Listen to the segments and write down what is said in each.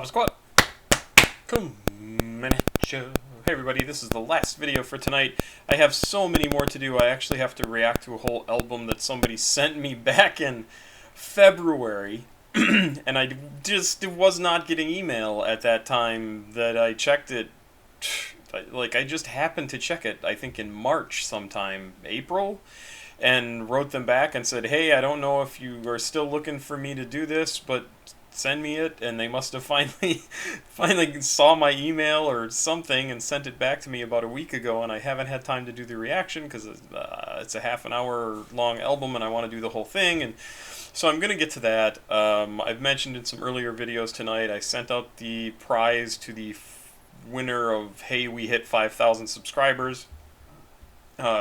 Papasquatjon coming at you. Hey everybody, this is the last video for tonight. I have so many more to do. I actually have to react to a whole album that somebody sent me back in February. And I just was not getting email at that time that I checked it. Like, I just happened to check it, I think in March sometime, April, and wrote them back and said, hey, I don't know if you are still looking for me to do this, but send me it. And they must have finally saw my email or something and sent it back to me about a week ago, and I haven't had time to do the reaction because it's a half an hour long album and I want to do the whole thing. And so I'm going to get to that. I've mentioned in some earlier videos tonight, I sent out the prize to the winner of Hey, We Hit 5,000 Subscribers.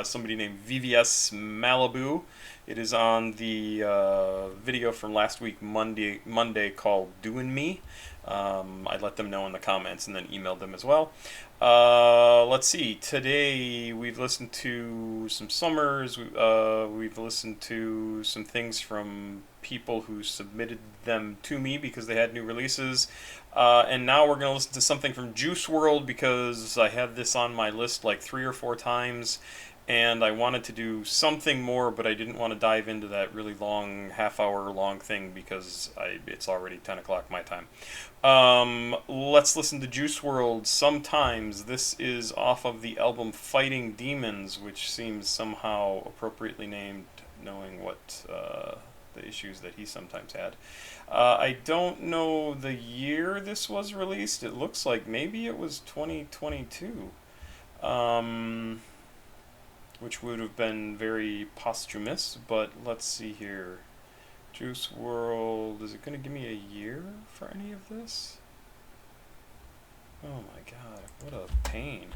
Somebody named VVS Malibu. It is on the video from last week, Monday called Doin' Me. I let them know in the comments and then emailed them as well. Let's see. Today we've listened to some Summers. We've listened to some things from people who submitted them to me because they had new releases. And now we're going to listen to something from Juice WRLD because I had this on my list like 3 or 4 times. And I wanted to do something more, but I didn't want to dive into that really long, half-hour long thing because it's already 10 o'clock my time. Let's listen to Juice WRLD Sometimes. This is off of the album Fighting Demons, which seems somehow appropriately named, knowing what the issues that he sometimes had. I don't know the year this was released. It looks like maybe it was 2022. Which would have been very posthumous, but let's see here. Juice WRLD, is it going to give me a year for any of this? Oh my god, what a pain.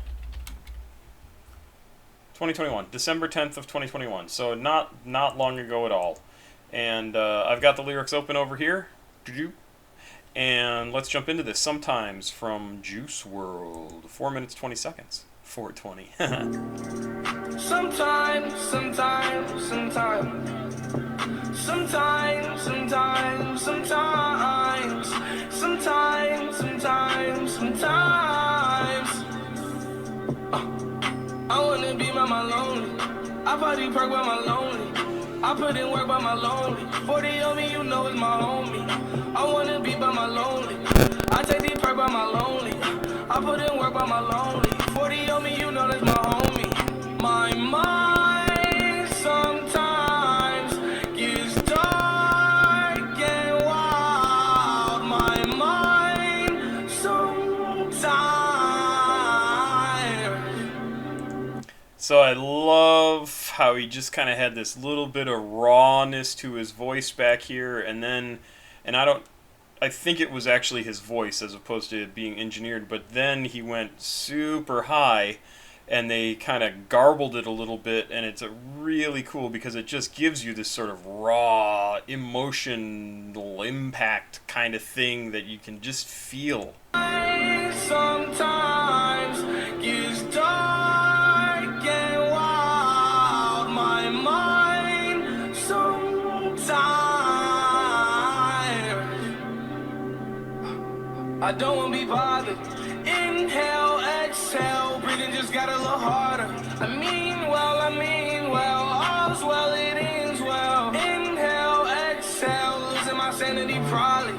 2021, December 10th of 2021, so not long ago at all. And I've got the lyrics open over here. And let's jump into this. Sometimes from Juice WRLD, 4 minutes 20 seconds. 420. Sometimes, I wanna be by my lonely. I party perk by my lonely. I put in work by my lonely. 40 on me, you know it's my homie. I wanna be by my lonely. I take these perk by my lonely. I put in work by my lonely. 40 on me, you know that's my homie. My mind sometimes gets dark and wild. My mind sometimes. So I love how he just kind of had this little bit of rawness to his voice back here, and I think it was actually his voice as opposed to it being engineered, but then he went super high and they kind of garbled it a little bit, and it's really cool because it just gives you this sort of raw, emotional impact kind of thing that you can just feel. Sometimes gets dark and wild. My mind sometimes. I don't want to be bothered. Inhale, exhale, breathing just got a little harder. I mean well, all's well, it ends well. Inhale, exhale, losing my sanity probably.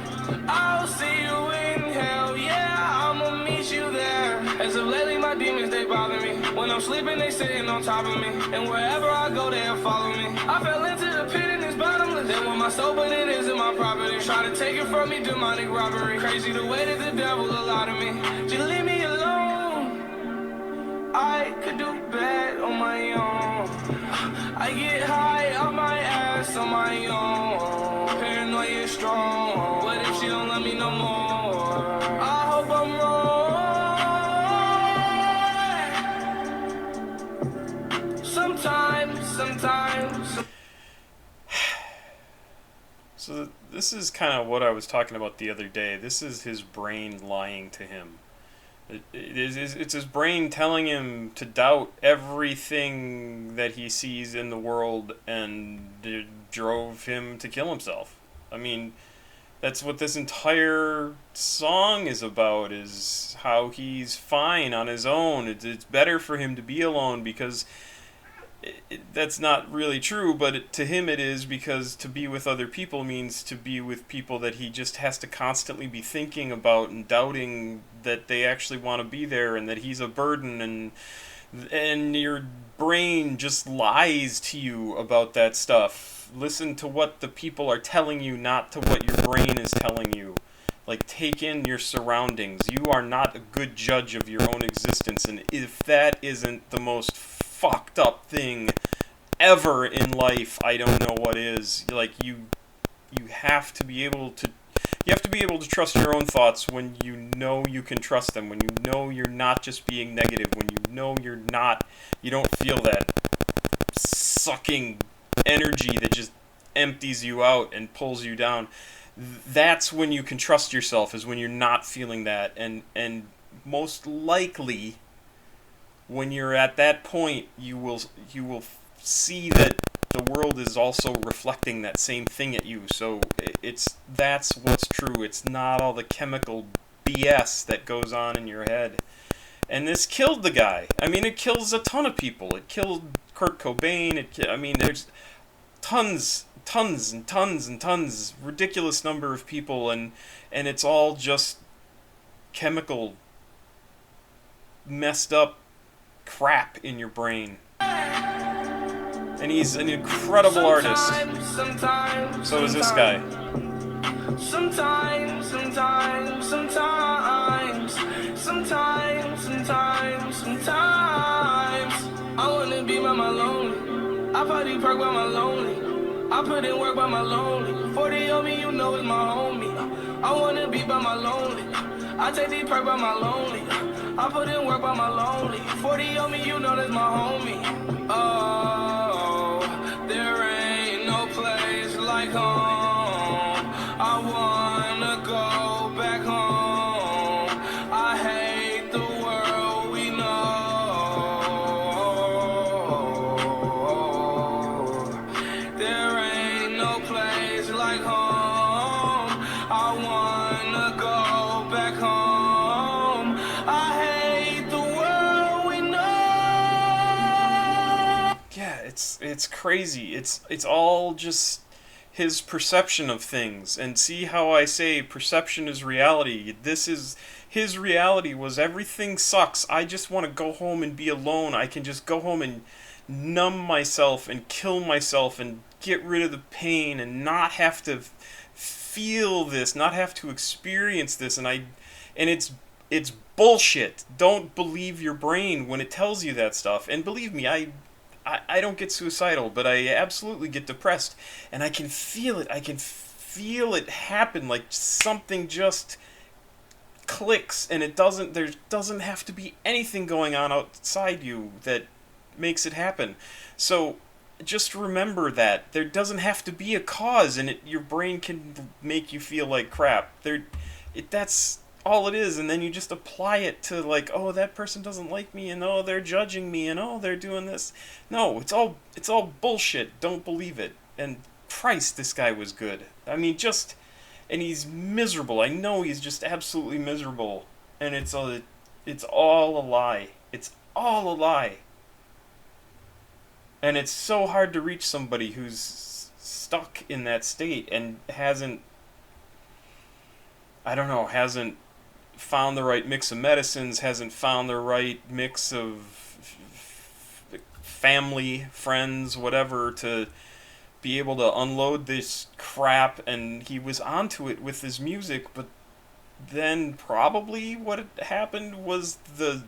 I'll see you in hell, yeah, I'ma meet you there. As of lately, my demons, they bother me. When I'm sleeping, they sitting on top of me. And wherever I go, they'll follow me. I fell into the pit and it's bottomless. They want my soul, but it isn't my property. Try to take it from me, demonic robbery. Crazy the way that the devil allowed to me. Just leave me alone. I could do bad on my own. I get high on my ass on my own. Paranoia is strong. What if she don't love me no more? I hope I'm wrong. Sometimes. So this is kind of what I was talking about the other day. This is his brain lying to him. It's his brain telling him to doubt everything that he sees in the world, and it drove him to kill himself. I mean, That's what this entire song is about, is how he's fine on his own. It's better for him to be alone because that's not really true, but to him it is, because to be with other people means to be with people that he just has to constantly be thinking about and doubting that they actually want to be there and that he's a burden, and your brain just lies to you about that stuff. Listen to what the people are telling you, not to what your brain is telling you. Like, take in your surroundings. You are not a good judge of your own existence, and if that isn't the most fucked up thing ever in life, I don't know what is. Like, you have to be able to trust your own thoughts when you know you can trust them, when you know you're not just being negative, when you know you don't feel that sucking energy that just empties you out and pulls you down. That's when you can trust yourself, is when you're not feeling that. And most likely, when you're at that point, you will see that the world is also reflecting that same thing at you. So that's what's true. It's not all the chemical BS that goes on in your head. And this killed the guy. I mean, it kills a ton of people. It killed Kurt Cobain. There's tons and tons, ridiculous number of people, and it's all just chemical, messed up crap in your brain. And he's an incredible artist. So is this guy. Sometimes I wanna be by my lonely. I party perk by my lonely. I put in work by my lonely. 40 on me, you know it's my homie. I wanna be by my lonely. I take the perk by my lonely. I put in work by my lonely. 40 on me, you know that's my homie. Oh, there ain't no place like home. I wanna go back home. I hate the world we know. There ain't no place like home. I wanna go back home. I hate the world we know. Yeah, it's crazy. It's all just his perception of things. And see how I say perception is reality. This is his reality, was everything sucks. I just want to go home and be alone. I can just go home and numb myself and kill myself and get rid of the pain and not have to feel this, not have to experience this. And it's bullshit. Don't believe your brain when it tells you that stuff. And believe me, I don't get suicidal, but I absolutely get depressed, and I can feel it. I can feel it happen, like something just clicks, and there doesn't have to be anything going on outside you that makes it happen. So just remember that there doesn't have to be a cause, and your brain can make you feel like crap. That's all it is, and then you just apply it to, like, oh, that person doesn't like me, and oh, they're judging me, and oh, they're doing this. No, it's all bullshit. Don't believe it. And Christ, this guy was good. I mean, and he's miserable. I know he's just absolutely miserable, and it's all a lie. It's all a lie. And it's so hard to reach somebody who's stuck in that state and hasn't found the right mix of medicines, hasn't found the right mix of family, friends, whatever, to be able to unload this crap. And he was onto it with his music, but then probably what had happened was the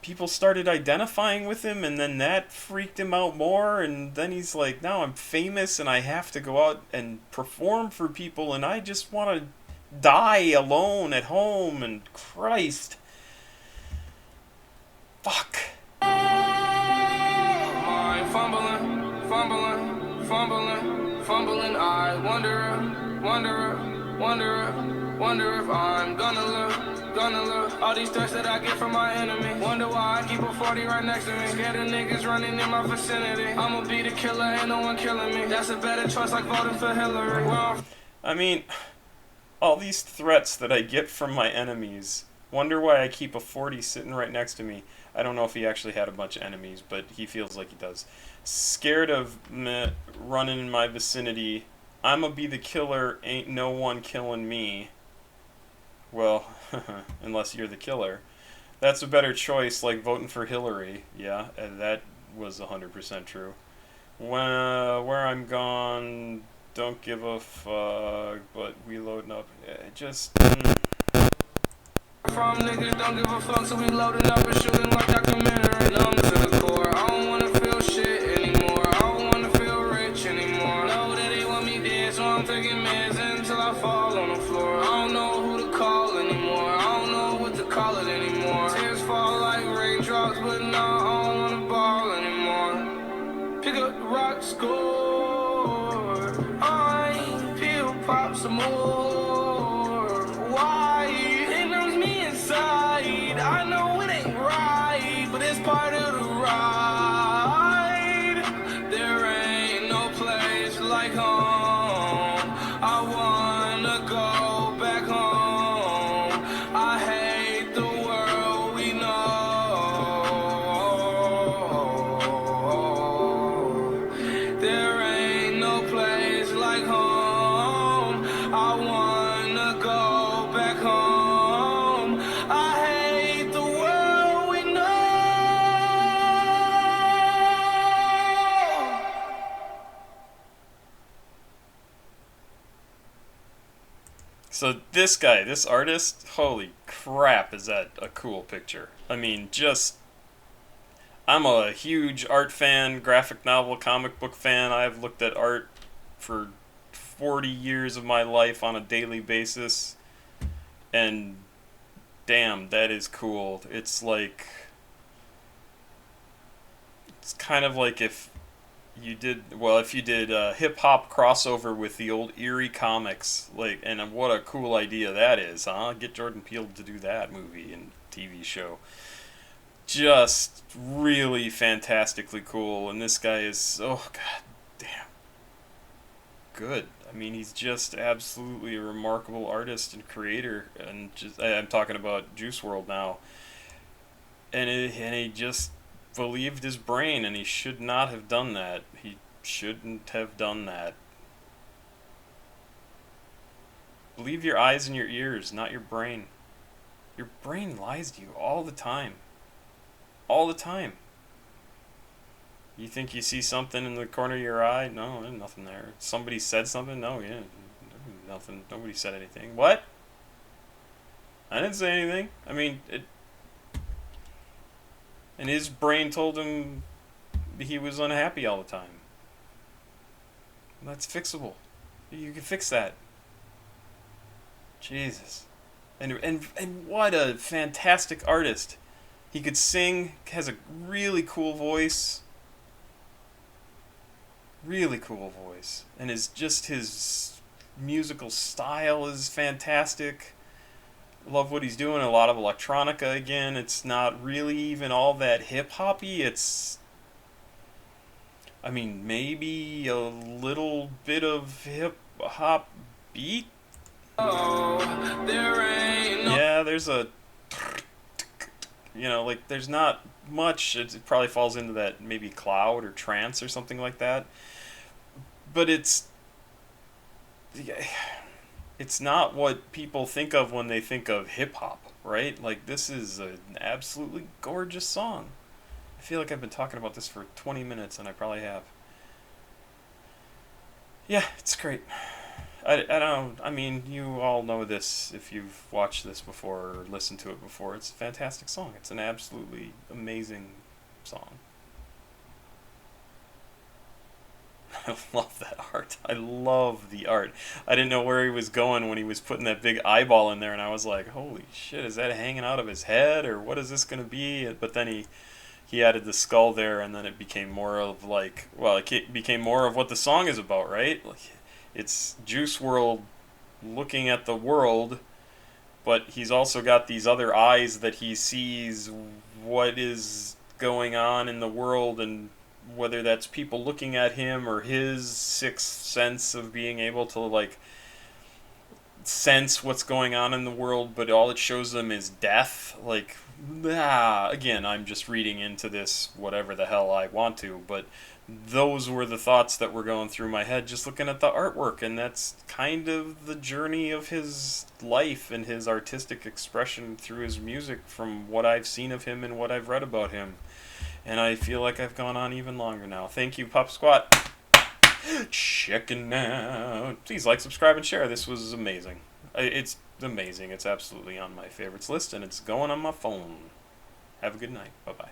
people started identifying with him, and then that freaked him out more, and then he's like, now I'm famous and I have to go out and perform for people, and I just want to die alone at home. And Christ, fuck. My fumbling. I wonder if I'm gonna look. All these threats that I get from my enemy. Wonder why I keep a 40 right next to me. Scared of niggas running in my vicinity. I'ma be the killer, ain't no one killing me. That's a better choice, like voting for Hillary. I mean, All these threats that I get from my enemies. Wonder why I keep a 40 sitting right next to me. I don't know if he actually had a bunch of enemies, but he feels like he does. Scared of me running in my vicinity. I'ma be the killer, ain't no one killing me. Well, unless you're the killer. That's a better choice, like voting for Hillary. Yeah, that was 100% true. Where I'm gone, don't give a fuck, but we loading up. Just. From niggas don't give a fuck, so we loading up and shooting like documentary. Numb to the core, I don't wanna feel shit anymore. I don't wanna feel rich anymore. Know that they want me dead, so I'm taking meds until I fall on the floor. I don't know who to call anymore. I don't know what to call it anymore. Tears fall like raindrops, but no, I don't wanna ball anymore. Pick up the rock, score. I peel pop some more. Why? It knows me inside. I know it ain't right, but it's part of the ride. There ain't no place like home. I wanna go back home. I hate the world we know. There ain't no place like home. I wanna go back home. I hate the world we know. So this guy, this artist, holy crap, is that a cool picture. I mean, just... I'm a huge art fan, graphic novel, comic book fan. I've looked at art for 40 years of my life on a daily basis. And damn, that is cool. It's like... It's kind of like if you did... Well, if you did hip-hop crossover with the old Eerie comics. Like, and what a cool idea that is, huh? Get Jordan Peele to do that movie and TV show. Just really fantastically cool, and this guy is, oh god damn, good. I mean, he's just absolutely a remarkable artist and creator, and just I'm talking about Juice WRLD now, and he just believed his brain, and he should not have done that. He shouldn't have done that. Believe your eyes and your ears, not your brain. Your brain lies to you all the time. All the time. You think you see something in the corner of your eye? No, there's nothing there. Somebody said something? No, yeah, nothing. Nobody said anything. What? I didn't say anything. I mean, and his brain told him he was unhappy all the time. That's fixable. You can fix that. Jesus. And what a fantastic artist. He could sing, has a really cool voice. Really cool voice. And his musical style is fantastic. Love what he's doing. A lot of electronica again. It's not really even all that hip-hoppy. It's... I mean, maybe a little bit of hip-hop beat? Oh, there ain't no... Yeah, there's a... You know, like, there's not much. It probably falls into that maybe cloud or trance or something like that. But it's not what people think of when they think of hip-hop, right? Like, this is an absolutely gorgeous song. I feel like I've been talking about this for 20 minutes, and I probably have. Yeah, it's great. I don't... I mean, you all know this if you've watched this before or listened to it before. It's a fantastic song. It's an absolutely amazing song. I love that art. I love the art. I didn't know where he was going when he was putting that big eyeball in there, and I was like, holy shit, is that hanging out of his head, or what is this going to be? But then he added the skull there, and then it became more of like... Well, it became more of what the song is about, right? Like, it's Juice WRLD looking at the world, but he's also got these other eyes that he sees what is going on in the world, and whether that's people looking at him or his sixth sense of being able to, like, sense what's going on in the world, but all it shows them is death. Like, again, I'm just reading into this whatever the hell I want to, but those were the thoughts that were going through my head just looking at the artwork, and that's kind of the journey of his life and his artistic expression through his music from what I've seen of him and what I've read about him. And I feel like I've gone on even longer now. Thank you, Pop Squat. Checking out. Please like, subscribe, and share. This was amazing. It's amazing. It's absolutely on my favorites list, and it's going on my phone. Have a good night. Bye-bye.